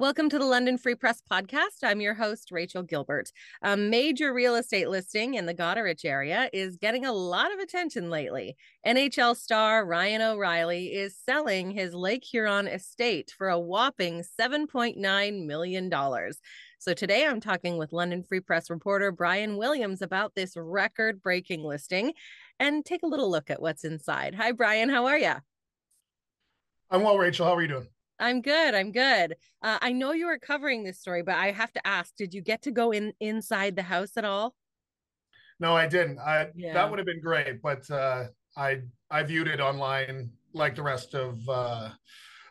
Welcome to the London Free Press Podcast. I'm your host, Rachel Gilbert. A major real estate listing in the Goderich area is getting a lot of attention lately. NHL star Ryan O'Reilly is selling his Lake Huron estate for a whopping $7.9 million. So today I'm talking with London Free Press reporter Brian Williams about this record-breaking listing and take a little look at what's inside. Hi, Brian. How are you? I'm well, Rachel. How are you doing? I'm good. I'm good. I know you were covering this story, but I have to ask, did you get to go inside the house at all? No, I didn't. That Yeah, would have been great, but I viewed it online like the rest of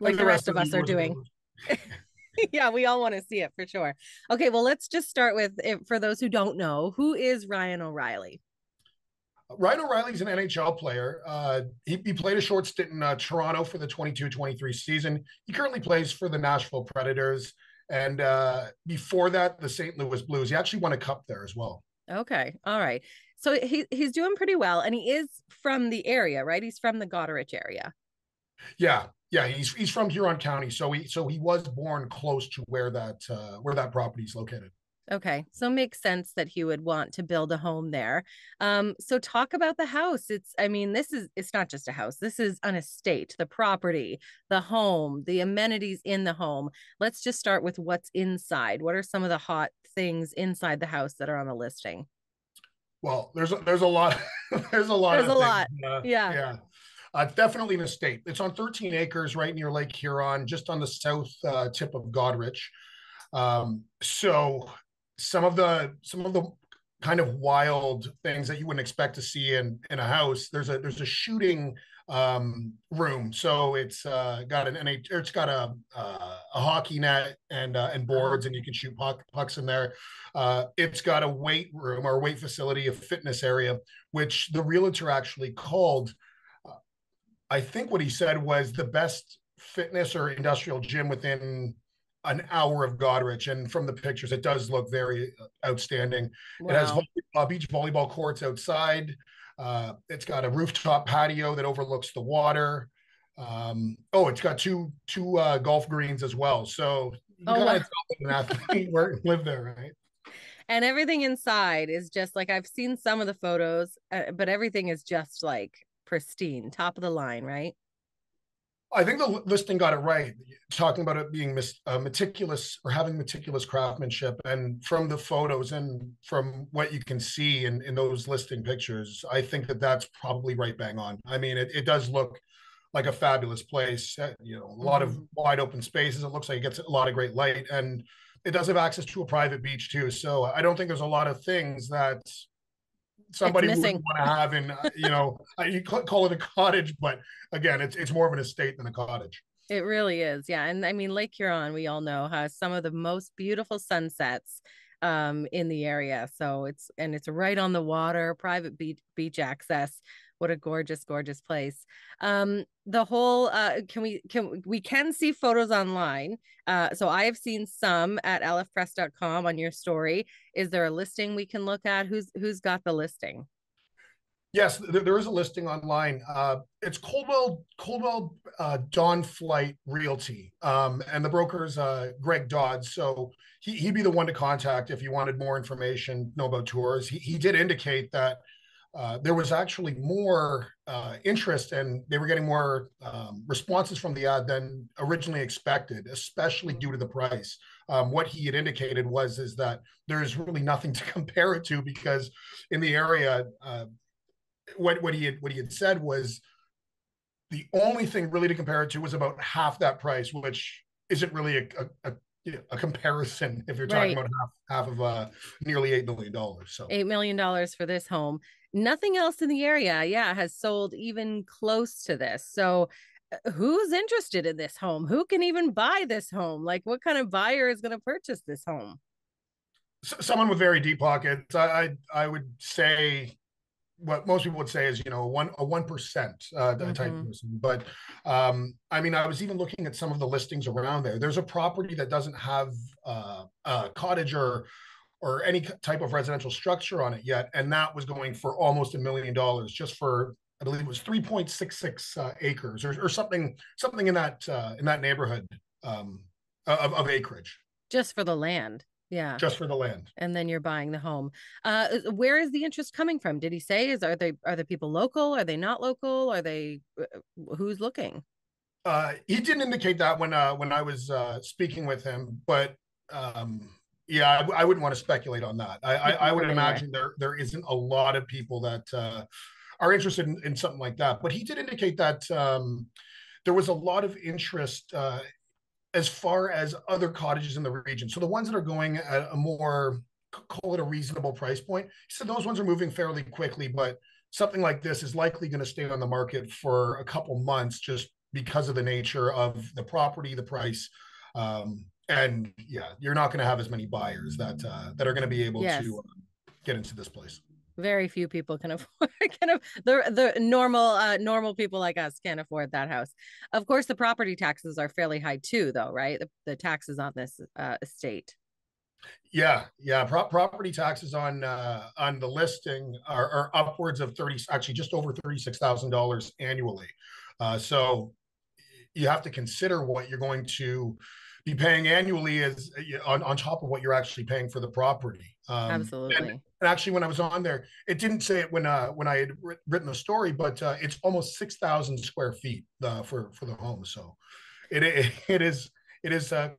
like the rest the of us are viewers. doing. Yeah, we all want to see it for sure. Okay, well, let's just start with, for those who don't know, who is Ryan O'Reilly? Ryan O'Reilly's an NHL player. He played a short stint in Toronto for the 22-23 season. He currently plays for the Nashville Predators. And before that, the St. Louis Blues. He actually won a cup there as well. Okay, all right. So he's doing pretty well, and he is from the area, right? He's from the Goderich area. Yeah. He's from Huron County, so he was born close to where that property is located. Okay, so it makes sense that he would want to build a home there. So talk about the house. It's not just a house. This is an estate, the property, the home, the amenities in the home. Let's just start with what's inside. What are some of the hot things inside the house that are on the listing? Well, there's a lot there's a lot There's a of things. lot. Yeah. Yeah. Definitely an estate. It's on 13 acres right near Lake Huron, just on the south tip of Goderich. So some of the kind of wild things that you wouldn't expect to see in a house. There's a shooting room. So it's got it's got a hockey net and boards, and you can shoot pucks in there. It's got a weight room or weight facility, a fitness area, which the realtor actually called. I think what he said was the best fitness or industrial gym within an hour of Goderich. And from the pictures, it does look very outstanding. It has Wow. beach volleyball courts outside. It's got a rooftop patio that overlooks the water. It's got two golf greens as well. So you can Oh, kind wow. of tell that an athlete live there, right? And everything inside is just like I've seen some of the photos, but everything is just like pristine, top of the line, right? I think the listing got it right, talking about it being meticulous or having meticulous craftsmanship. And from the photos and from what you can see in those listing pictures, I think that's probably right bang on. I mean, it does look like a fabulous place. A lot of Mhm. wide open spaces. It looks like it gets a lot of great light, and it does have access to a private beach too. So I don't think there's a lot of things that It's somebody wouldn't missing. want to have in, you call it a cottage, but again, it's more of an estate than a cottage. It really is. Yeah. And I mean, Lake Huron, we all know, has some of the most beautiful sunsets in the area. So it's right on the water, private beach access. What a gorgeous, gorgeous place. The whole we can see photos online. So I have seen some at lfpress.com on your story. Is there a listing we can look at? Who's got the listing? Yes, there is a listing online. It's Coldwell Dawn Flight Realty, and the broker is Greg Dodds. So he'd be the one to contact if you wanted more information, know about tours. He did indicate that there was actually more interest, and they were getting more responses from the ad than originally expected, especially due to the price. What he had indicated is that there's really nothing to compare it to, because in the area, what he had said was the only thing really to compare it to was about half that price, which isn't really a comparison if you're talking Right. about half of nearly $8 million. So $8 million for this home. Nothing else in the area, yeah, has sold even close to this. So who's interested in this home? Who can even buy this home? Like, what kind of buyer is going to purchase this home? someone with very deep pockets, I would say what most people would say is, a 1% type Mm-hmm. person. But I mean, I was even looking at some of the listings around there. There's a property that doesn't have a cottage or any type of residential structure on it yet, and that was going for almost $1 million just for, I believe it was 3.66 acres or something in that neighborhood. of acreage. Just for the land. Yeah. Just for the land. And then you're buying the home. Where is the interest coming from? Did he say, are the people local? Are they not local? Are they, who's looking? He didn't indicate that when I was speaking with him, but yeah, I wouldn't want to speculate on that. I would imagine there isn't a lot of people that are interested in something like that. But he did indicate that there was a lot of interest as far as other cottages in the region. So the ones that are going at a more, call it a reasonable price point, he said those ones are moving fairly quickly, but something like this is likely going to stay on the market for a couple months just because of the nature of the property, the price. And yeah, you're not going to have as many buyers that are going to be able to get into this place. Very few people can afford the normal people like us can't afford that house. Of course, the property taxes are fairly high too, though, right? The taxes on this estate. Yeah. Property taxes on the listing are upwards of 30, actually just over $36,000 annually. So you have to consider what you're going to be paying annually as on top of what you're actually paying for the property. Absolutely. And actually, when I was on there, it didn't say it when I had written the story, but it's almost 6,000 square feet for the home. So it is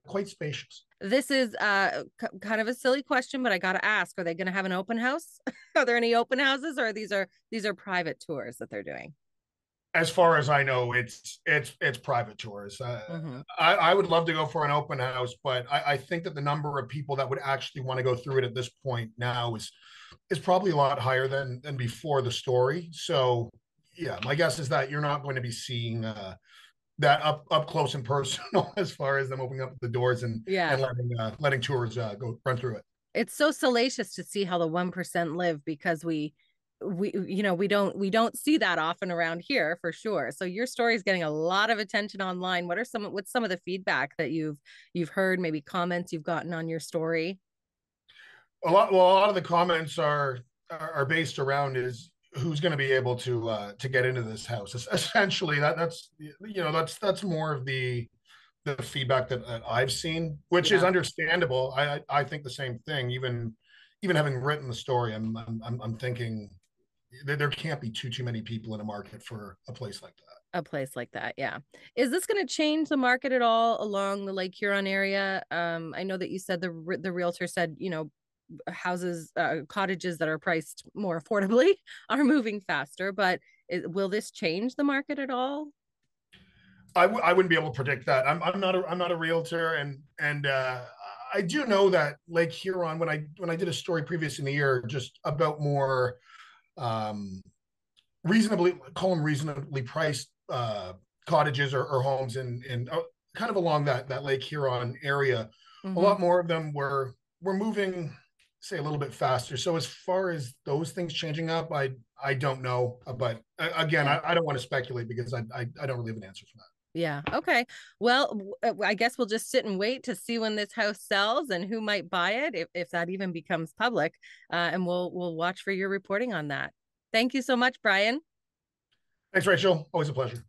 quite spacious. This is kind of a silly question, but I got to ask: are they going to have an open house? Are there any open houses, or these are private tours that they're doing? As far as I know, it's private tours. I would love to go for an open house, but I think that the number of people that would actually want to go through it at this point now is probably a lot higher than before the story. So yeah, my guess is that you're not going to be seeing that up close and personal as far as them opening up the doors and letting tours go run through it. It's so salacious to see how the 1% live, because we don't see that often around here, for sure. So your story is getting a lot of attention online. What's some of the feedback that you've heard, maybe comments you've gotten on your story? A lot of the comments are based around is who's going to be able to get into this house. Essentially, that's more of the feedback that I've seen, which is understandable. I think the same thing. Even having written the story, I'm thinking there can't be too many people in a market for a place like that. A place like that, yeah. Is this going to change the market at all along the Lake Huron area? I know that you said the realtor said, houses, cottages that are priced more affordably are moving faster, but will this change the market at all? I wouldn't be able to predict that. I'm not a realtor, and I do know that Lake Huron, when I did a story previous in the year just about more reasonably priced cottages or homes in kind of along that Lake Huron area, a lot more of them were moving, say, a little bit faster. So as far as those things changing up, I don't know, but again, I don't want to speculate because I don't really have an answer for that. Yeah. Okay. Well, I guess we'll just sit and wait to see when this house sells and who might buy it, if that even becomes public. And we'll watch for your reporting on that. Thank you so much, Brian. Thanks, Rachel. Always a pleasure.